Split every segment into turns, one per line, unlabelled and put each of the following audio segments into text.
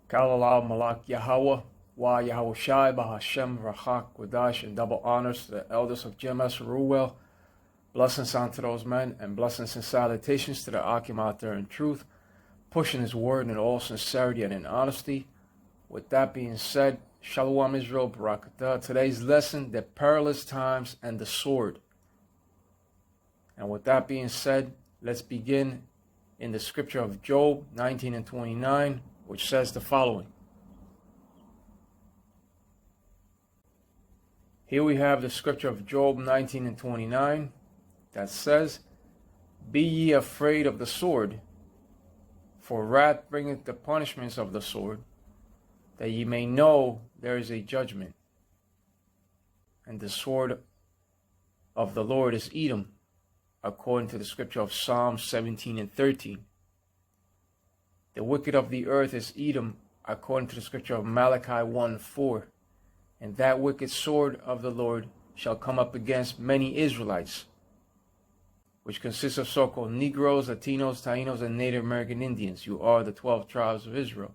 Kalalal Malak Yahweh, Wa Yahweh Shai, Bahashem, Rachak, Wadash, and double honors to the elders of GMS Ruel. Blessings unto those men, and blessings and salutations to the Akim out there in truth, pushing his word in all sincerity and in honesty. With that being said, Shalom Israel, Barakatah. Today's lesson, the perilous times and the sword. And with that being said, let's begin in the scripture of Job 19 and 29, which says the following. Here we have the scripture of Job 19 and 29 that says, Be ye afraid of the sword, for wrath bringeth the punishments of the sword, that ye may know there is a judgment. And the sword of the Lord is Edom, according to the scripture of Psalm 17 and 13. The wicked of the earth is Edom, according to the scripture of Malachi 1:4. And that wicked sword of the Lord shall come up against many Israelites, which consists of so-called Negroes, Latinos, Tainos, and Native American Indians. You are the 12 tribes of Israel.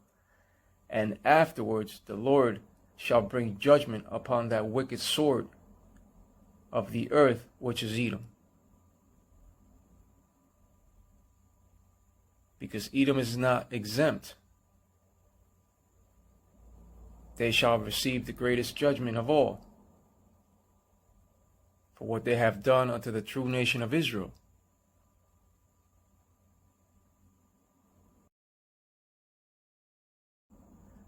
And afterwards the Lord shall bring judgment upon that wicked sword of the earth, which is Edom. Because Edom is not exempt. They shall receive the greatest judgment of all for what they have done unto the true nation of Israel.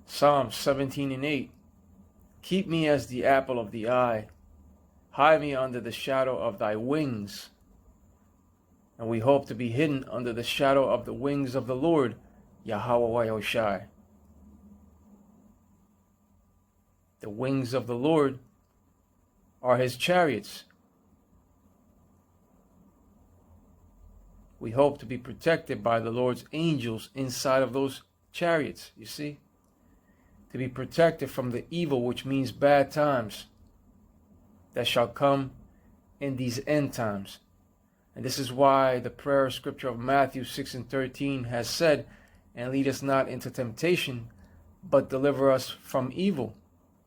Psalm 17 and 8. Keep me as the apple of the eye. Hide me under the shadow of thy wings. And we hope to be hidden under the shadow of the wings of the Lord, Yahweh Yahushai. The wings of the Lord are his chariots. We hope to be protected by the Lord's angels inside of those chariots, you see? To be protected from the evil, which means bad times, that shall come in these end times. And this is why the prayer scripture of Matthew 6 and 13 has said, And lead us not into temptation, but deliver us from evil.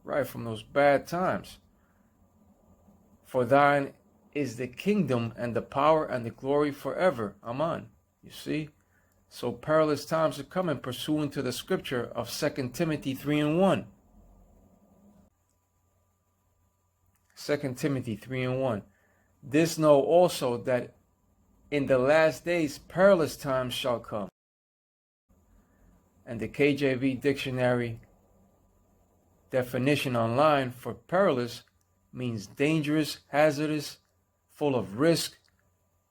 Right, from those bad times. For thine is the kingdom and the power and the glory forever. Amen. You see? So perilous times are coming, pursuant to the scripture of 2 Timothy 3 and 1. 2 Timothy 3 and 1. This know also that in the last days perilous times shall come. And the KJV dictionary definition online for perilous means dangerous, hazardous, full of risk,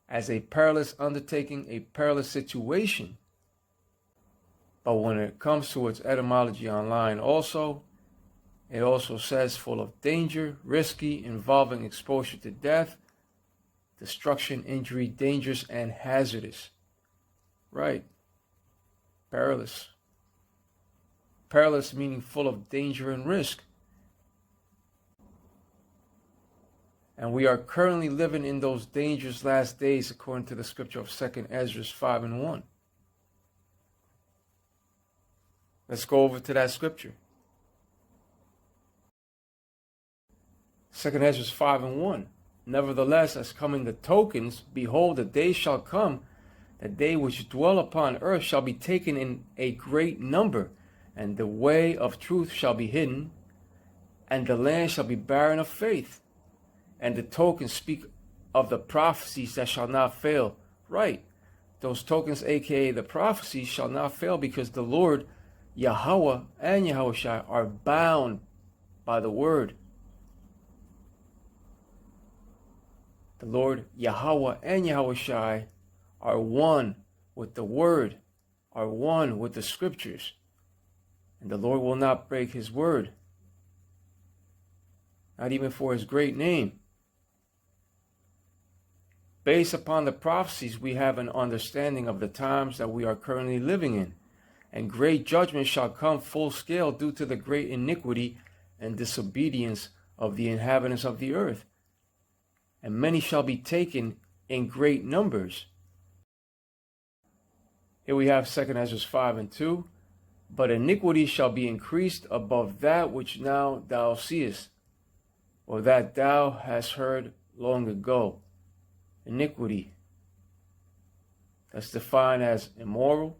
as a perilous undertaking, a perilous situation. But when it comes to its etymology online also, it also says full of danger, risky, involving exposure to death, destruction, injury, dangerous, and hazardous. Right. Perilous. Perilous meaning full of danger and risk. And we are currently living in those dangerous last days according to the scripture of 2 Esdras 5 and 1. Let's go over to that scripture. 2 Esdras 5 and 1. Nevertheless, as coming the tokens, behold, the day shall come, that they which dwell upon earth shall be taken in a great number, and the way of truth shall be hidden, and the land shall be barren of faith. And the tokens speak of the prophecies that shall not fail. Right. Those tokens, aka the prophecies, shall not fail, because the Lord, Yahweh and Yahushua, are bound by the word. The Lord, Yahweh and Yahushua, are one with the word, are one with the scriptures. And the Lord will not break his word, not even for his great name. Based upon the prophecies, we have an understanding of the times that we are currently living in. And great judgment shall come full scale due to the great iniquity and disobedience of the inhabitants of the earth. And many shall be taken in great numbers. Here we have 2 Esdras 5 and 2. But iniquity shall be increased above that which now thou seest, or that thou hast heard long ago. Iniquity, that's defined as immoral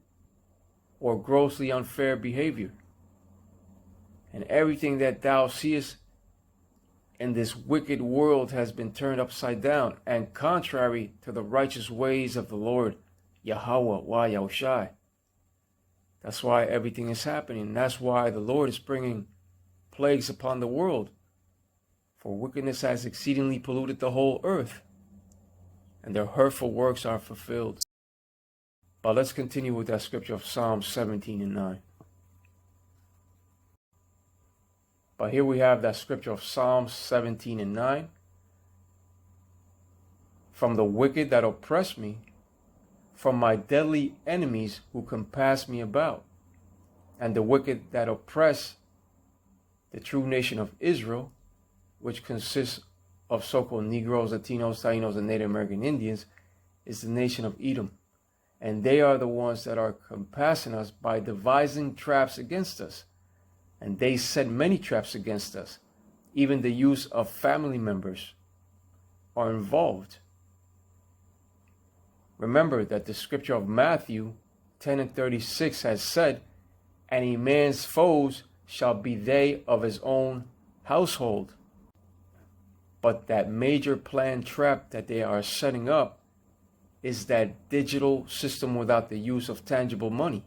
or grossly unfair behavior. And everything that thou seest in this wicked world has been turned upside down and contrary to the righteous ways of the Lord, Yahweh, Yahushai. That's why everything is happening. That's why the Lord is bringing plagues upon the world. For wickedness has exceedingly polluted the whole earth, and their hurtful works are fulfilled. But let's continue with that scripture of Psalm 17 and 9. But here we have that scripture of Psalm 17 and 9. From the wicked that oppress me, from my deadly enemies who compass me about, and the wicked that oppress the true nation of Israel, which consists of so-called Negroes, Latinos, Tainos, and Native American Indians, is the nation of Edom. And they are the ones that are compassing us by devising traps against us. And they set many traps against us. Even the use of family members are involved. Remember that the scripture of Matthew 10 and 36 has said, and a man's foes shall be they of his own household. But that major planned trap that they are setting up is that digital system without the use of tangible money.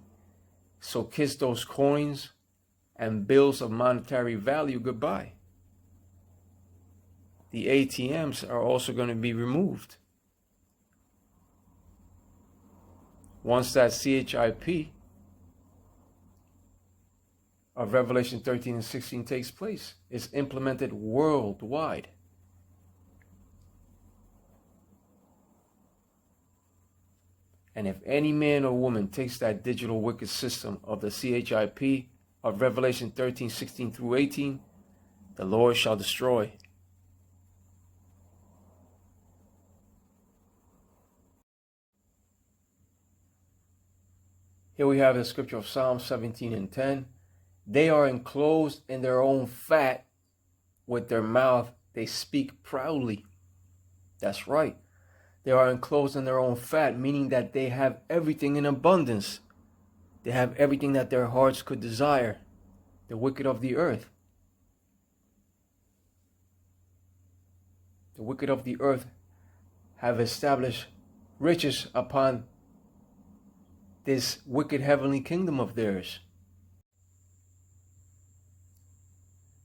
So kiss those coins and bills of monetary value goodbye. The ATMs are also going to be removed. Once that CHIP of Revelation 13 and 16 takes place, it's implemented worldwide. And if any man or woman takes that digital wicked system of the CHIP of Revelation 13, 16 through 18, the Lord shall destroy. Here we have the scripture of Psalm 17 and 10. They are enclosed in their own fat. With their mouth they speak proudly. That's right. They are enclosed in their own fat, meaning that they have everything in abundance. They have everything that their hearts could desire. The wicked of the earth. The wicked of the earth have established riches upon this wicked heavenly kingdom of theirs.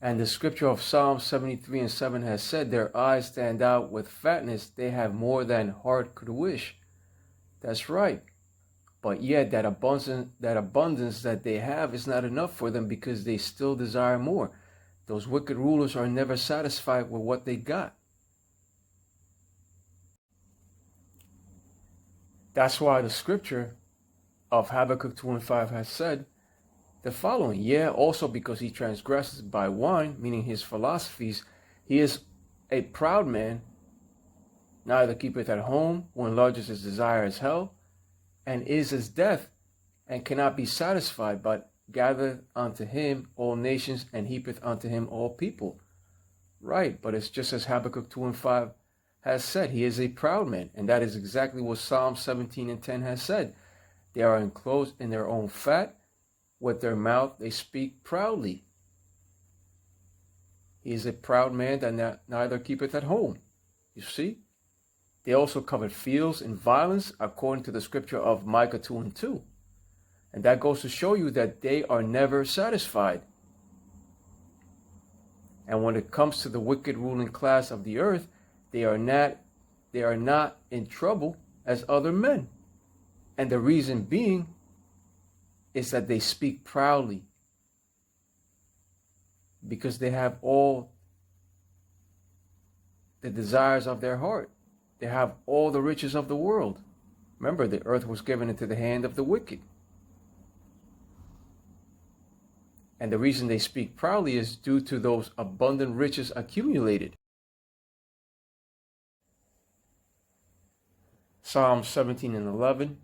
And the scripture of Psalm 73 and 7 has said, their eyes stand out with fatness. They have more than heart could wish. That's right. But yet that abundance that they have is not enough for them because they still desire more. Those wicked rulers are never satisfied with what they got. That's why the scripture of Habakkuk 2 and 5 has said the following. Yeah, also because he transgresses by wine, meaning his philosophies, he is a proud man, neither keepeth at home, who enlarges his desire as hell, and is as death, and cannot be satisfied, but gathereth unto him all nations, and heapeth unto him all people. Right, but it's just as Habakkuk 2 and 5 has said, he is a proud man, and that is exactly what Psalm 17 and 10 has said. They are enclosed in their own fat. With their mouth they speak proudly. He is a proud man that neither keepeth at home. You see? They also covet fields in violence, according to the scripture of Micah 2 and 2. And that goes to show you that they are never satisfied. And when it comes to the wicked ruling class of the earth, they are not in trouble as other men. And the reason being is that they speak proudly, because they have all the desires of their heart. They have all the riches of the world. Remember, the earth was given into the hand of the wicked. And the reason they speak proudly is due to those abundant riches accumulated. Psalm 17 and 11.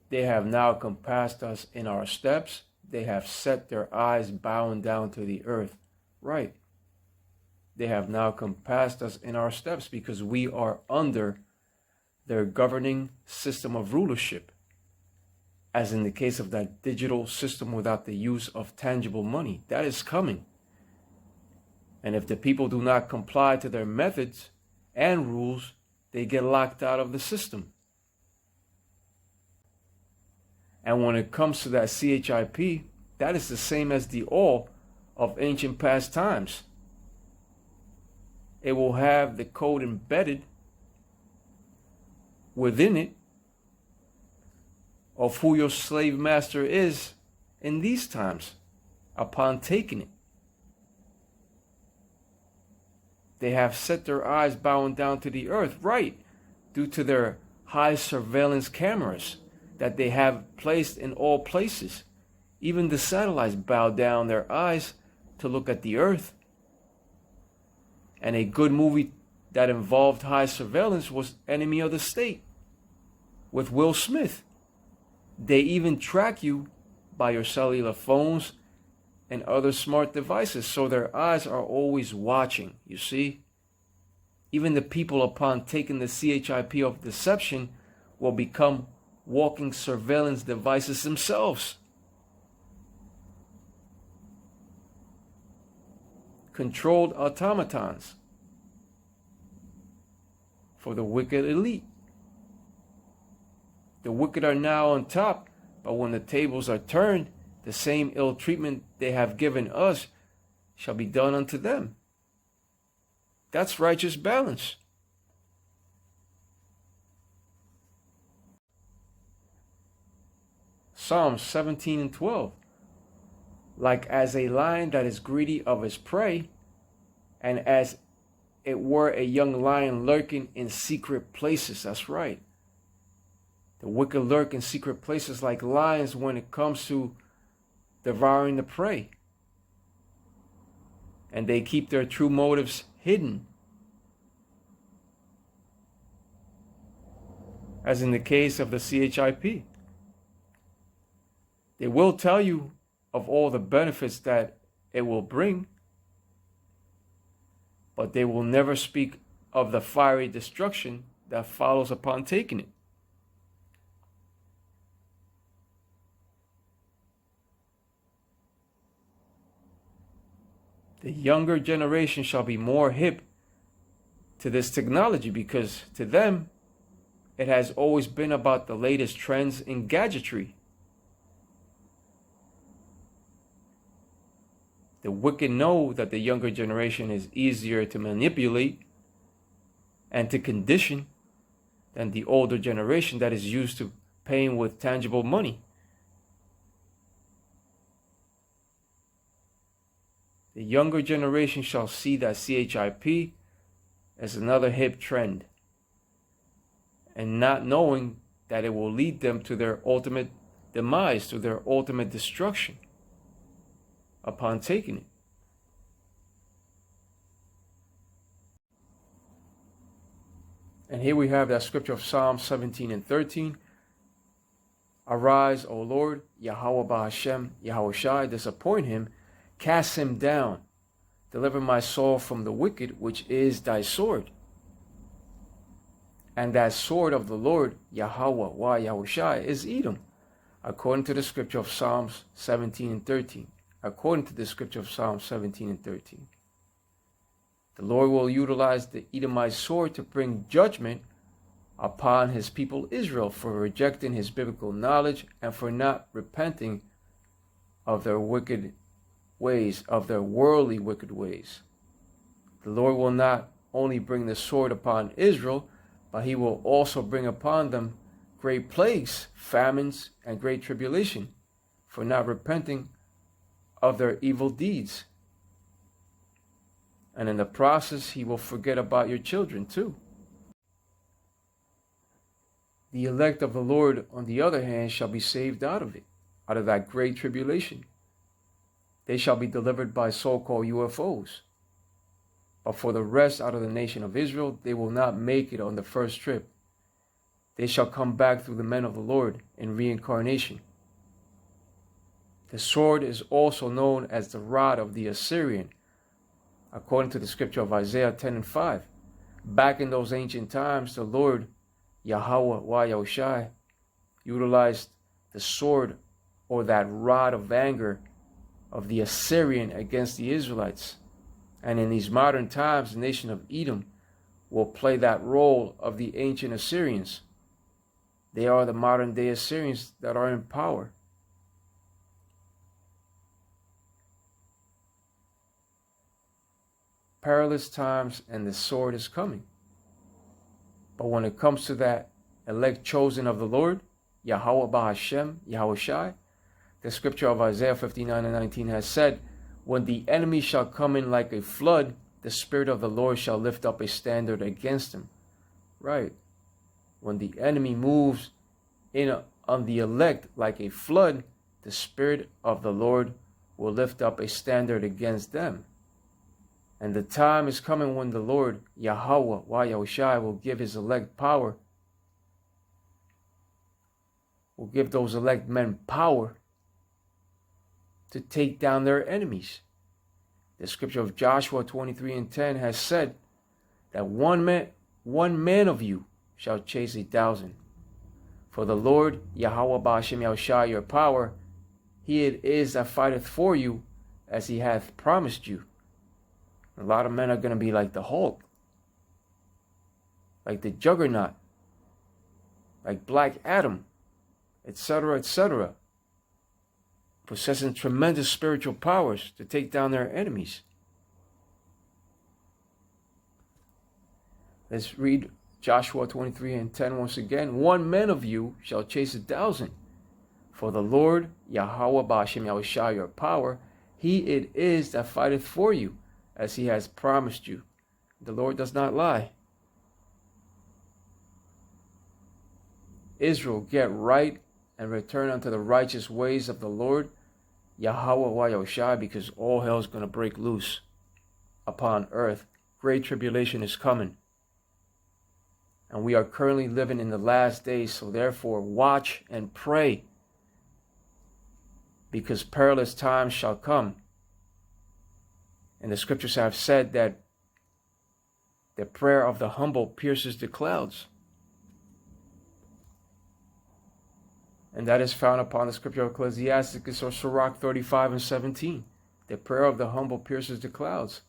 They have now compassed us in our steps. they have set their eyes bowing down to the earth. Right. They have now compassed us in our steps because we are under their governing system of rulership, as in the case of that digital system without the use of tangible money. That is coming. And if the people do not comply to their methods and rules, they get locked out of the system. And when it comes to that CHIP, that is the same as the all of ancient past times. It will have the code embedded within it of who your slave master is in these times upon taking it. They have set their eyes bowing down to the earth, right, due to their high surveillance cameras that they have placed in all places. Even the satellites bow down their eyes to look at the earth. And a good movie that involved high surveillance was Enemy of the State with Will Smith. They even track you by your cellular phones and other smart devices, so their eyes are always watching, you see. Even the people upon taking the CHIP of deception will become walking surveillance devices themselves. Controlled automatons for the wicked elite. The wicked are now on top, but when the tables are turned, the same ill treatment they have given us shall be done unto them. That's righteous balance. Psalms 17 and 12. Like as a lion that is greedy of his prey, and as it were a young lion lurking in secret places. That's right. The wicked lurk in secret places like lions when it comes to devouring the prey. And they keep their true motives hidden. As in the case of the CHIP. They will tell you of all the benefits that it will bring, but they will never speak of the fiery destruction that follows upon taking it. The younger generation shall be more hip to this technology because to them, it has always been about the latest trends in gadgetry. The wicked know that the younger generation is easier to manipulate and to condition than the older generation that is used to paying with tangible money. The younger generation shall see that CHIP as another hip trend, and not knowing that it will lead them to their ultimate demise, to their ultimate destruction upon taking it. And here we have that scripture of Psalm 17 and 13. Arise, O Lord, Yahweh Ba'Hashem, Yahweh Shai, disappoint him, cast him down, deliver my soul from the wicked, which is thy sword. And that sword of the Lord, Yahweh, Yahweh Shai, is Edom, according to the scripture of Psalms 17 and 13. According to the scripture of Psalms 17 and 13. The Lord will utilize the Edomite sword to bring judgment upon his people Israel for rejecting his biblical knowledge and for not repenting of their wicked ways, of their worldly wicked ways. The Lord will not only bring the sword upon Israel, but he will also bring upon them great plagues, famines, and great tribulation for not repenting of their evil deeds. And in the process, he will forget about your children too. The elect of the Lord, on the other hand, shall be saved out of it, out of that great tribulation. They shall be delivered by so-called UFOs. But for the rest out of the nation of Israel, they will not make it on the first trip. They shall come back through the men of the Lord in reincarnation. The sword is also known as the rod of the Assyrian, according to the scripture of Isaiah 10 and 5. Back in those ancient times, the Lord, Yahweh Yahushai, utilized the sword or that rod of anger of the Assyrian against the Israelites. And in these modern times, the nation of Edom will play that role of the ancient Assyrians. They are the modern day Assyrians that are in power. Perilous times, and the sword is coming. But when it comes to that elect chosen of the Lord, Yahweh Bahashem, Yahushai, the scripture of Isaiah 59 and 19 has said, when the enemy shall come in like a flood, the Spirit of the Lord shall lift up a standard against him. Right. When the enemy moves in on the elect like a flood, the Spirit of the Lord will lift up a standard against them. And the time is coming when the Lord, Yahweh, Yahushai, will give his elect power, will give those elect men power to take down their enemies. The scripture of Joshua 23 and 10 has said that one man of you shall chase 1,000. For the Lord, Yahweh Ba'ashem Yahushai, your power, he it is that fighteth for you, as he hath promised you. A lot of men are going to be like the Hulk, like the Juggernaut, like Black Adam, etc., possessing tremendous spiritual powers to take down their enemies. Let's read Joshua 23 and 10 once again. One man of you shall chase 1,000. For the Lord, Yahweh Ba'ashem Yahushai, your power, he it is that fighteth for you, as he has promised you. The Lord does not lie. Israel, get right and return unto the righteous ways of the Lord, Yahweh Yahushai, because all hell is going to break loose upon earth. Great tribulation is coming. And we are currently living in the last days, so therefore watch and pray, because perilous times shall come. And the scriptures have said that the prayer of the humble pierces the clouds. And that is found upon the scripture of Ecclesiasticus or Sirach 35 and 17. The prayer of the humble pierces the clouds.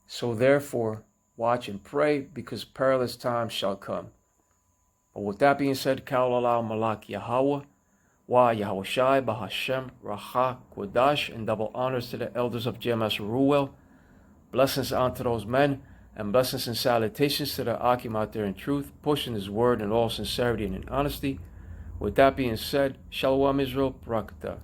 So therefore, watch and pray, because perilous times shall come. But with that being said, Kaulalal Malak Yahweh, Wa Yahushai, Bahashem, Racha, Kodash, and double honors to the elders of GMS Ruel. Blessings unto those men, and blessings and salutations to the Akim out there in truth, pushing his word in all sincerity and in honesty. With that being said, Shalom Israel, Barakatah.